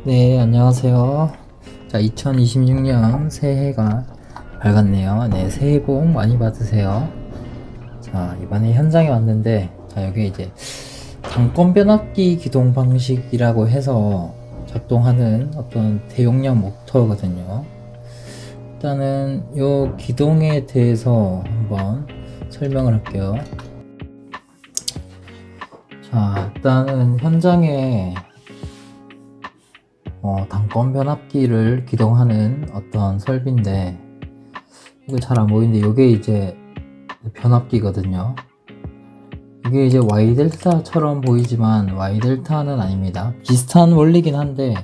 네, 안녕하세요. 자, 2026년 새해가 밝았네요. 네, 새해 복 많이 받으세요. 자, 이번에 현장에 왔는데, 자, 여기 이제 단권 변압기 기동 방식이라고 해서 작동하는 어떤 대용량 모터거든요. 일단은 요 기동에 대해서 한번 설명을 할게요. 자, 일단은 현장에 단권 변압기를 기동하는 어떤 설비인데, 이거 잘 안 보이는데 이게 이제 변압기거든요. 이게 이제 Y델타처럼 보이지만 Y델타는 아닙니다. 비슷한 원리긴 한데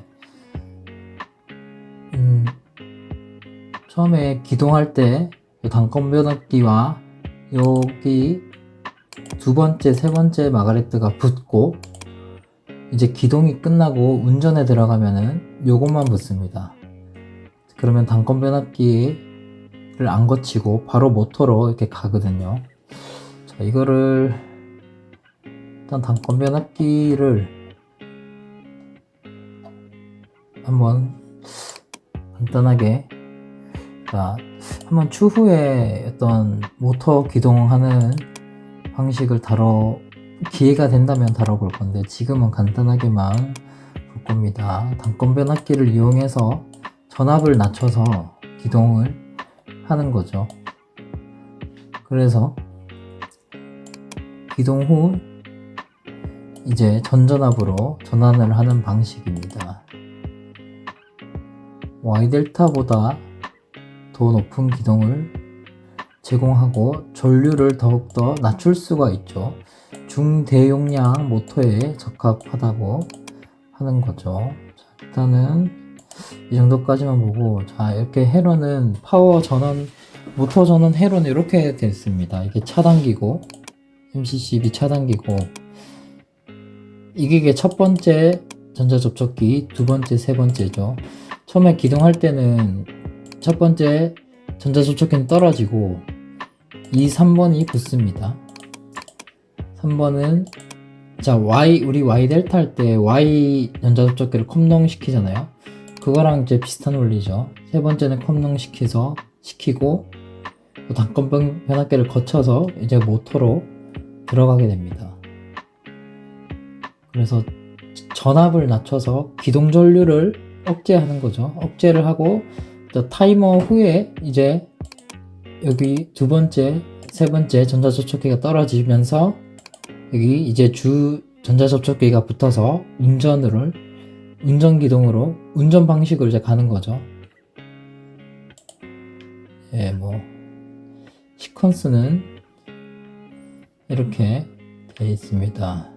처음에 기동할 때 단권 변압기와 여기 두 번째, 세 번째 마가렛트가 붙고, 이제 기동이 끝나고 운전에 들어가면은 요것만 붙습니다. 그러면 단권 변압기를 안 거치고 바로 모터로 이렇게 가거든요. 자, 이거를 일단 단권 변압기를 한번 간단하게, 자, 한번 추후에 어떤 모터 기동하는 방식을 기회가 된다면 다뤄볼 건데, 지금은 간단하게만 볼 겁니다. 단권 변압기를 이용해서 전압을 낮춰서 기동을 하는 거죠. 그래서 기동 후 이제 전전압으로 전환을 하는 방식입니다. Y델타보다 더 높은 기동을 제공하고 전류를 더욱더 낮출 수가 있죠. 중대용량 모터에 적합하다고 하는 거죠. 자, 일단은 이 정도까지만 보고, 자, 이렇게 회로는 파워 전원, 모터 전원 회로는 이렇게 됐습니다. 이게 차단기고, MCCB 차단기고, 이게 첫 번째 전자접촉기, 두 번째, 세 번째죠. 처음에 기동할 때는 첫 번째 전자접촉기는 떨어지고 3번이 붙습니다. 3번은 자, 우리 Y델타 할 때 Y 전자접촉기를 컴농 시키잖아요. 그거랑 이제 비슷한 원리죠. 세 번째는 컴농 시키고 단권 변압기를 거쳐서 이제 모터로 들어가게 됩니다. 그래서 전압을 낮춰서 기동 전류를 억제하는 거죠. 억제를 하고 타이머 후에 이제 여기 두 번째, 세 번째 전자접촉기가 떨어지면서 여기 이제 주 전자접촉기가 붙어서 운전 기동으로, 운전 방식으로 이제 가는 거죠. 예, 시퀀스는 이렇게 되어 있습니다.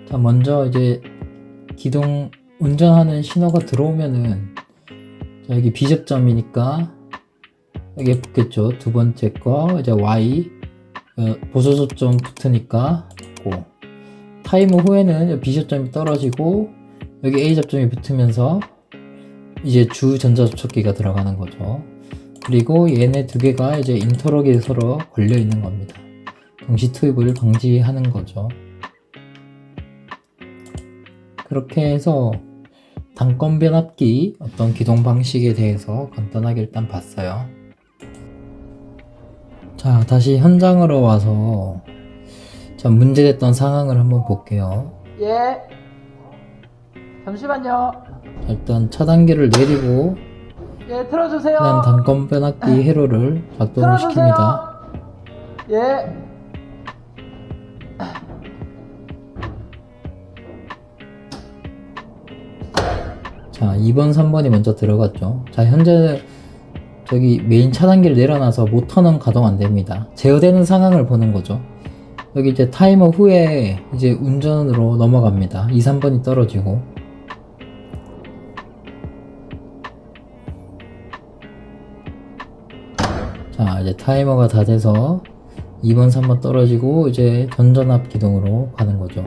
자, 먼저 이제 운전하는 신호가 들어오면은, 자, 여기 비접점이니까 여기에 붙겠죠. 두 번째 거 이제 Y 보조접점 붙으니까 붙고, 타이머 후에는 B접점이 떨어지고 여기 A접점이 붙으면서 이제 주 전자접촉기가 들어가는 거죠. 그리고 얘네 두 개가 이제 인터럭에 서로 걸려 있는 겁니다. 동시 투입을 방지하는 거죠. 그렇게 해서 단권 변압기 어떤 기동 방식에 대해서 간단하게 일단 봤어요. 자, 다시 현장으로 와서 자, 문제됐던 상황을 한번 볼게요. 예. 잠시만요. 자, 일단 차단기를 내리고 예, 틀어주세요. 그냥 단권 변압기 회로를 작동을 틀어주세요. 시킵니다. 예. 자, 2번, 3번이 먼저 들어갔죠. 자, 현재 저기 메인 차단기를 내려놔서 모터는 가동 안 됩니다. 제어되는 상황을 보는 거죠. 여기 이제 타이머 후에 이제 운전으로 넘어갑니다. 2, 3번이 떨어지고. 자, 이제 타이머가 다 돼서 2번, 3번 떨어지고 이제 전전압 기동으로 가는 거죠.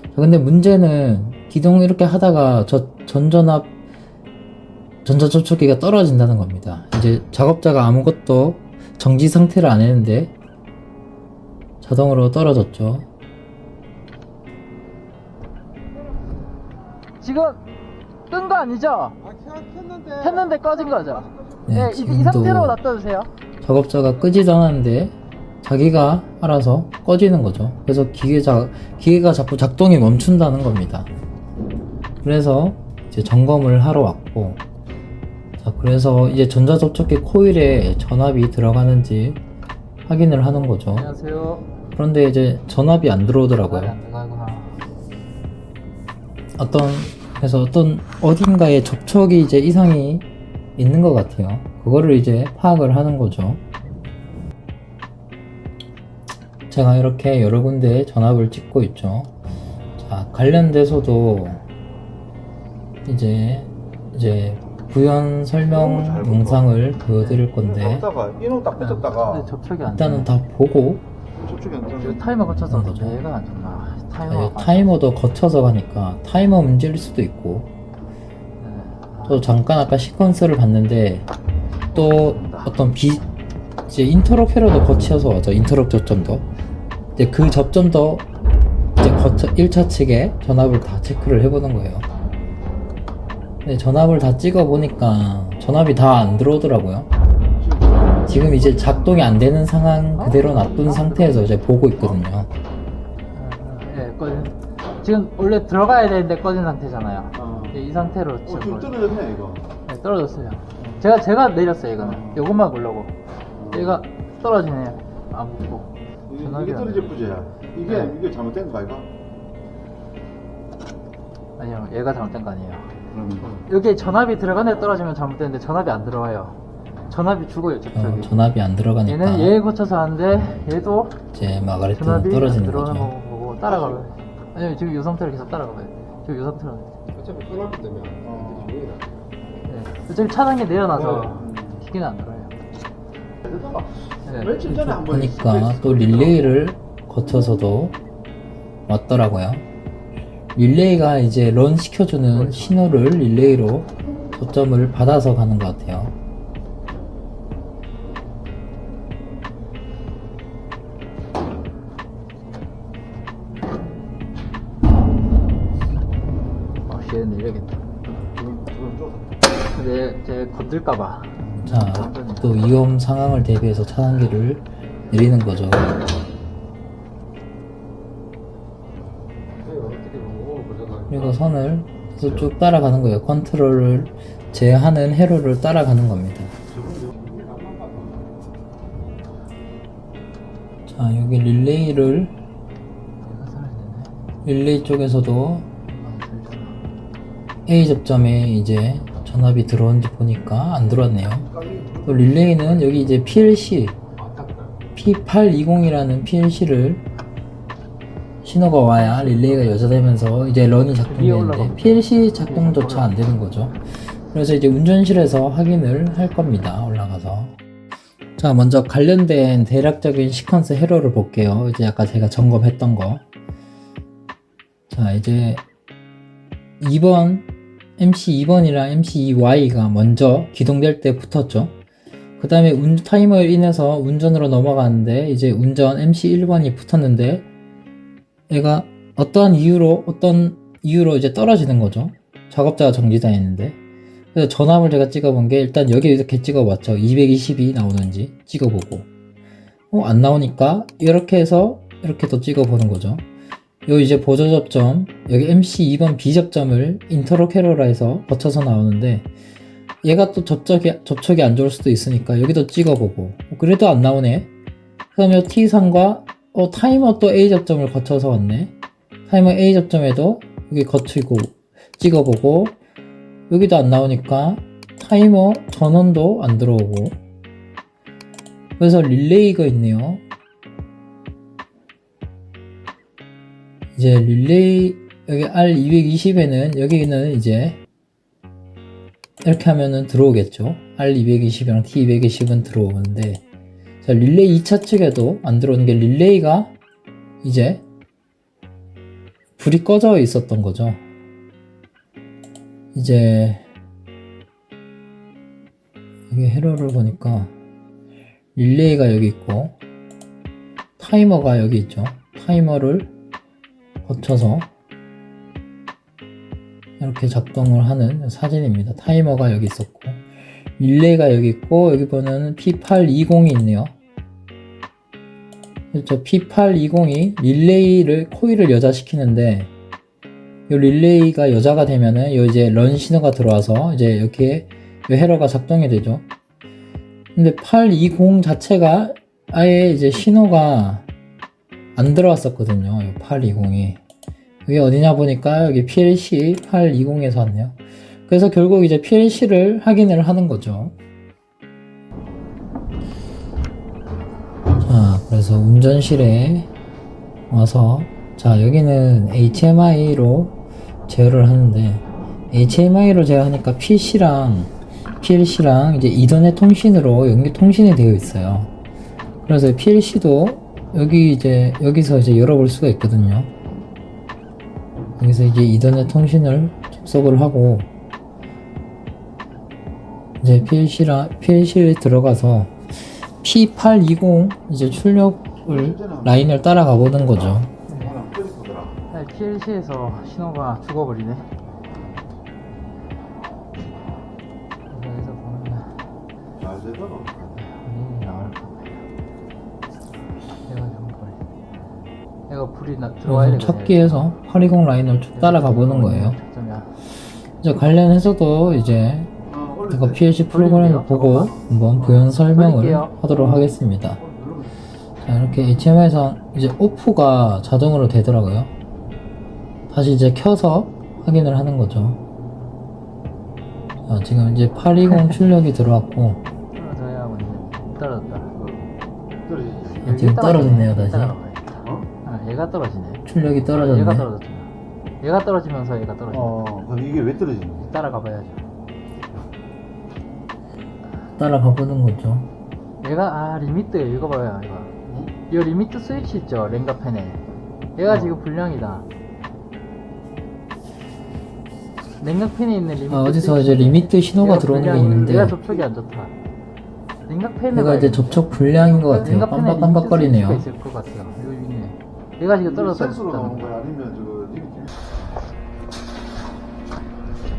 자, 근데 문제는 기동 이렇게 하다가 전자접촉기가 떨어진다는 겁니다. 이제 작업자가 아무것도 정지 상태를 안 했는데 자동으로 떨어졌죠. 지금 뜬 거 아니죠? 아, 켰는데. 켰는데 꺼진 거죠? 네, 네, 이 지금도 상태로 놔둬주세요. 작업자가 끄지도 않았는데 자기가 알아서 꺼지는 거죠. 그래서 기계가 자꾸 작동이 멈춘다는 겁니다. 그래서 이제 점검을 하러 왔고, 자, 그래서 이제 전자접촉기 코일에 전압이 들어가는지 확인을 하는 거죠. 안녕하세요. 그런데 이제 전압이 안 들어오더라고요. 안 들어가구나. 그래서 어딘가에 접촉이 이제 이상이 있는 것 같아요. 그거를 이제 파악을 하는 거죠. 제가 이렇게 여러 군데 전압을 찍고 있죠. 자, 관련돼서도 이제 부연 설명 영상을 보여드릴 건데, 다가 이놈 딱 붙었다가 근데 접촉이 안 일단은 되네. 다 보고, 접촉이 안 지금 되는. 타이머 거쳐서 거죠. 얘가 안 좋나. 타이머도 거쳐서 가니까 타이머 문제일 수도 있고, 또 잠깐 아까 시퀀스를 봤는데 또 어떤 이제 인터럭 회로도 거쳐서 와죠. 인터럭 접점도. 이제 그 접점도 이제 1차 측에 전압을 다 체크를 해보는 거예요. 근데 전압을 다 찍어 보니까 전압이 다 안 들어오더라고요. 지금 이제 작동이 안 되는 상황 그대로 놔둔 상태에서 이제 보고 있거든요. 예, 지금 원래 들어가야 되는데 꺼진 상태잖아요. 예, 이 상태로 좀 지금 떨어졌네 이거. 네, 떨어졌어요. 제가 내렸어요 이거는. 요것만 보려고. 얘가 떨어지네요. 안 붙고. 이게 떨어질 부재야. 이게 잘못된 거 아이가? 아니요, 얘가 잘못된 거 아니에요. 그러면 여기 전압이 들어간 데 떨어지면 잘못되는데 전압이 안 들어와요. 전압이 죽어요 접촉이. 전압이 안 들어가니까 얘는 얘에 거쳐서 하는데 얘도 이제 마가렛은 전압이 안 떨어지는 들어오는 거죠. 거 보고 따라가봐요. 아니요, 지금 이 상태로 계속 따라가봐요. 지금 이 상태로. 어차피 끊을 때면 네. 어차피 차단기 내려놔서 기계는 안 들어요. 네. 며칠 전에 한번 보니까 또 릴레이를 거쳐서도 왔더라고요. 릴레이가 이제 런 시켜주는 신호를 릴레이로 저점을 받아서 가는 것 같아요. 얘는 내려야겠다. 근데 제 건들까봐. 자, 또 위험 상황을 대비해서 차단기를 내리는 거죠. 그리고 선을 계속 쭉 따라가는 거예요. 컨트롤을 제하는 회로를 따라가는 겁니다. 자, 여기 릴레이 쪽에서도 A 접점에 이제 전압이 들어온지 보니까 안 들어왔네요. 또 릴레이는 여기 이제 PLC P820이라는 PLC를 신호가 와야 릴레이가 여자되면서 이제 런이 작동되는데 PLC 작동조차 안 되는 거죠. 그래서 이제 운전실에서 확인을 할 겁니다. 올라가서. 자, 먼저 관련된 대략적인 시퀀스 회로를 볼게요. 이제 아까 제가 점검했던 거. 자, 이제 2번 MC2번이랑 MC2Y가 먼저 기동될 때 붙었죠. 그 다음에 타이머로 인해서 운전으로 넘어가는데 이제 운전 MC1번이 붙었는데 얘가 어떤 이유로 이제 떨어지는 거죠. 작업자가 정지되어 있는데. 그래서 전압을 제가 찍어본 게 일단 여기 이렇게 찍어봤죠. 220이 나오는지 찍어보고 안 나오니까 이렇게 해서 이렇게 또 찍어보는 거죠. 요 이제 보조 접점 여기 MC2번 B접점을 인터럭 회로라 해서 거쳐서 나오는데 얘가 또 접촉이 안 좋을 수도 있으니까 여기도 찍어보고 그래도 안 나오네. 그러면 T3과 타이머 또 A 접점을 거쳐서 왔네. 타이머 A 접점에도 여기 거치고 찍어보고 여기도 안 나오니까 타이머 전원도 안 들어오고 그래서 릴레이가 있네요. 이제 릴레이 여기 R220에는 여기는 이제 이렇게 하면은 들어오겠죠. R220이랑 T220은 들어오는데 자, 릴레이 2차 측에도 안 들어오는 게 릴레이가 이제 불이 꺼져 있었던 거죠. 이제 여기 회로를 보니까 릴레이가 여기 있고 타이머가 여기 있죠. 타이머를 거쳐서 이렇게 작동을 하는 사진입니다. 타이머가 여기 있었고, 릴레이가 여기 있고, 여기 보면 P820이 있네요. 저 P820이 릴레이를, 코일을 여자시키는데, 이 릴레이가 여자가 되면은, 요 이제 런 신호가 들어와서, 이제 이렇게 요 헤러가 작동이 되죠. 근데 820 자체가 아예 이제 신호가 안 들어왔었거든요. 이 820이. 이게 어디냐 보니까 여기 PLC 820에서 왔네요. 그래서 결국 이제 PLC를 확인을 하는 거죠. 자, 그래서 운전실에 와서, 자, 여기는 HMI로 제어를 하는데, HMI로 제어하니까 PC랑 PLC랑 이제 이더넷 통신으로 연계 통신이 되어 있어요. 그래서 PLC도 여기서 이제 열어볼 수가 있거든요. 여기서 이제 이더넷 통신을 접속을 하고, 이제 PLC에 들어가서 P820 이제 출력을 라인을 따라가 보는 거죠. PLC에서 신호가 죽어버리네. 여기서 보면 잘 되더라. 원인이 나올 거예요. 얘가 죽어버리네. 얘가 불이 들어와야 그래서 찾기에서 820 라인을 쭉 따라가 보는 거예요. 이제 관련해서도 이제 이거 PLC 프로그램을 보고 한번 부연 설명을 하도록 하겠습니다. 자, 이렇게 HMI상 이제 오프가 자동으로 되더라고요. 다시 이제 켜서 확인을 하는 거죠. 자, 지금 이제 820 출력이 들어왔고, 떨어져야 하고 떨어졌다. 떨어지지. 지금 떨어졌네요, 다시. 얘가 떨어지네. 출력이 떨어졌네. 얘가 떨어졌잖아. 얘가 떨어지면서 얘가 떨어져. 그럼 이게 왜 떨어지는 거야? 따라가 봐야죠. 따라가 보는 거죠. 얘가 리미트 이거 봐요. 이 리미트 스위치 있죠, 랭가펜에. 얘가 지금 불량이다. 냉각팬에 있는 리미트 어디서 이제 리미트 신호가 들어오는 게 있는데, 얘가 접촉이 안 좋다. 냉각팬에 얘가 이제 접촉 불량인 것 같아요. 깜빡깜빡거리네요. 있을 것 같아요. 요 위에. 얘가 지금 떨어져 센스로 나온 있다는 거야? 아니면 저거 리미트?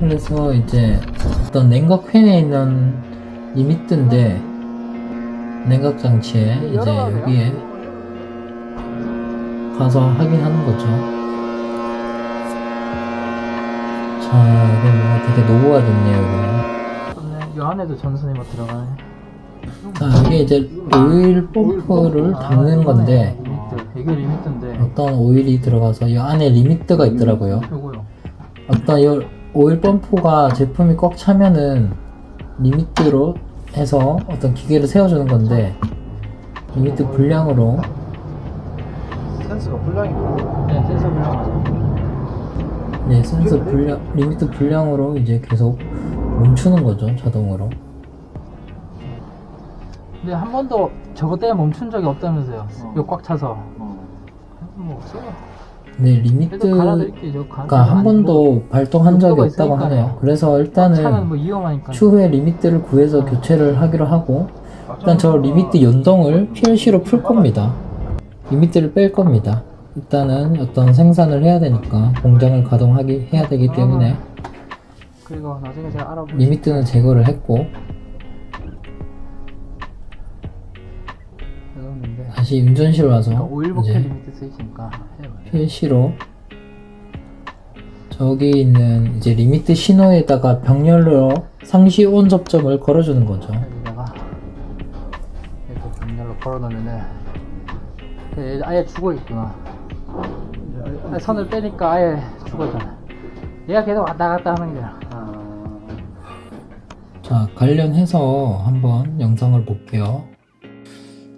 그래서 이제 어떤 냉각 팬에 있는 리미트인데, 냉각 장치에 이제 여기에 가서 확인하는 거죠. 자, 이건 뭔가 되게 노후가 됐네요, 이거는. 이 안에도 전선이 뭐 들어가네. 자, 이게 이제 오일 펌프를 담는 건데, 리미트. 이게 리미트인데. 어떤 오일이 들어가서 이 안에 리미트가 있더라고요. 요거요. 어떤 이 오일 펌프가 제품이 꽉 차면은 리미트로 해서 어떤 기계를 세워주는 건데, 리미트 불량으로, 센스가 불량이고. 네, 센서 불량. 네, 센서 불량, 리미트 불량으로 이제 계속 멈추는 거죠, 자동으로. 근데 한 번도 저거 때문에 멈춘 적이 없다면서요. 이거 꽉 차서. 뭐 없어요. 네, 그래도 갈아드릴게요. 저거 리미트가 한 번도 발동한 적이 없다고 있으니까요. 하네요. 그래서 차면 일단은 뭐 위험하니까. 추후에 리미트를 구해서 교체를 하기로 하고, 일단 저 리미트 연동을 PLC로 풀 겁니다. 리미트를 뺄 겁니다. 일단은 어떤 생산을 해야 되니까 공장을 해야 되기 때문에 그리고 나중에 제가 알아보고 리미트는 제거를 했고, 있는데 다시 운전실 와서 오일 버켓 이제 리미트 스위치니까 해봐요. PLC로 저기 있는 이제 리미트 신호에다가 병렬로 상시 온 접점을 걸어주는 거죠. 여기다가 이렇게 병렬로 걸어놓으면은 아예 죽어있구나. 선을 빼니까 아예 죽어있잖아. 얘가 계속 왔다 갔다 하는 거야. 자, 관련해서 한번 영상을 볼게요.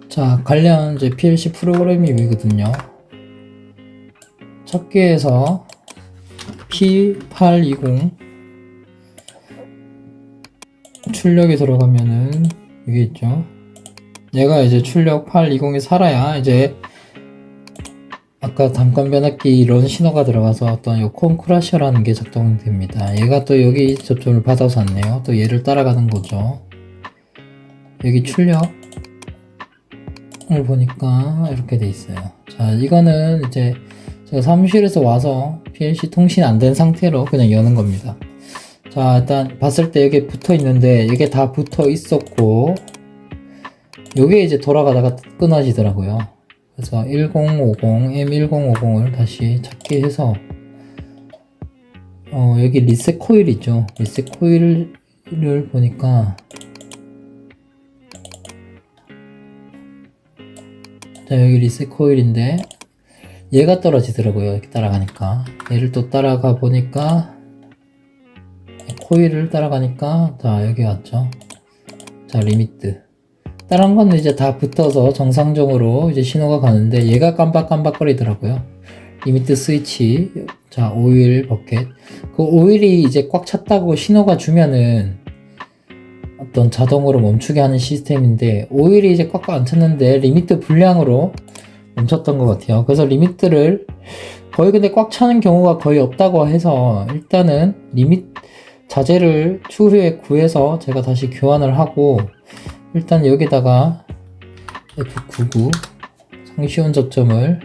자, 관련 이제 PLC 프로그래밍이거든요. 찾기에서 P820 출력이 들어가면은 여기 있죠. 얘가 이제 출력 820이 살아야 이제 아까 단관 변압기 이런 신호가 들어가서 어떤 요 콘크러셔라는 게 작동됩니다. 얘가 또 여기 접점을 받아서 왔네요. 또 얘를 따라가는 거죠. 여기 출력을 보니까 이렇게 돼 있어요. 자, 이거는 이제 제가 사무실에서 와서 PLC 통신 안 된 상태로 그냥 여는 겁니다. 자, 일단 봤을 때 여기 붙어 있는데 이게 다 붙어 있었고 요게 이제 돌아가다가 끊어지더라고요. 그래서 1050, M1050을 다시 찾기 해서 여기 리셋 코일 있죠. 리셋 코일을 보니까 자, 여기 리셋 코일인데 얘가 떨어지더라고요. 이렇게 따라가니까 얘를 또 따라가 보니까 코일을 따라가니까 자, 여기 왔죠. 자, 리미트 다른 건 이제 다 붙어서 정상적으로 이제 신호가 가는데 얘가 깜빡깜빡거리더라고요. 리미트 스위치, 자, 오일 버켓. 그 오일이 이제 꽉 찼다고 신호가 주면은 어떤 자동으로 멈추게 하는 시스템인데 오일이 이제 꽉 안 찼는데 리미트 불량으로 멈췄던 것 같아요. 그래서 리미트를 거의 근데 꽉 차는 경우가 거의 없다고 해서 일단은 리밋 자재를 추후에 구해서 제가 다시 교환을 하고 일단 여기다가 F99 상시온 접점을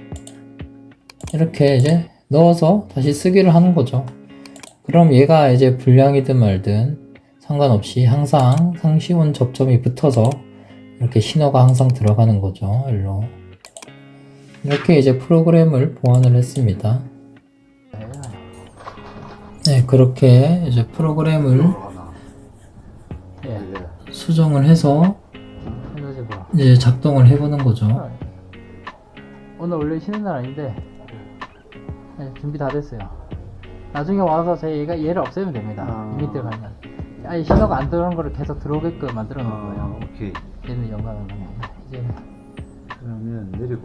이렇게 이제 넣어서 다시 쓰기를 하는 거죠. 그럼 얘가 이제 불량이든 말든 상관없이 항상 상시온 접점이 붙어서 이렇게 신호가 항상 들어가는 거죠. 일로 이렇게 이제 프로그램을 보완을 했습니다. 네, 그렇게 이제 프로그램을 예. 수정을 해서 해가지고 이제 작동을 해보는 거죠. 오늘 원래 쉬는 날 아닌데 네, 준비 다 됐어요. 나중에 와서 저희가 얘를 없애면 됩니다. 리미트 가면 아니 신호가 안 들어오는 거를 계속 들어오게끔 만들어 놓은 거예요. 오케이. 얘는 연관을 하면 이제 그러면 내리고.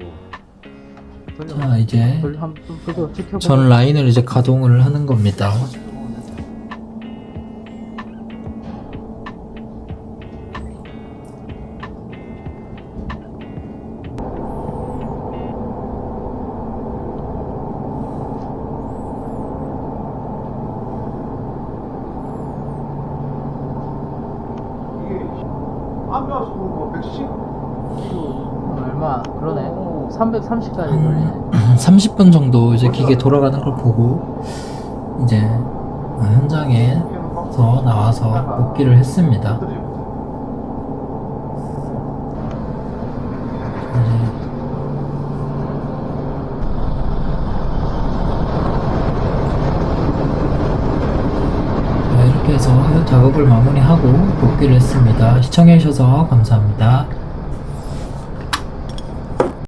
자, 이제 한번 그거 지켜보고 전 라인을 이제 가동을 하는 겁니다. 안면서 뭐 110? 얼마 그러네 330까지 걸리네 30분 정도 이제 기계 돌아가는 걸 보고 이제 현장에서 나와서 복귀를 했습니다. 이렇게 해서 작업을 마무리하고 복귀를 했습니다. 시청해주셔서 감사합니다.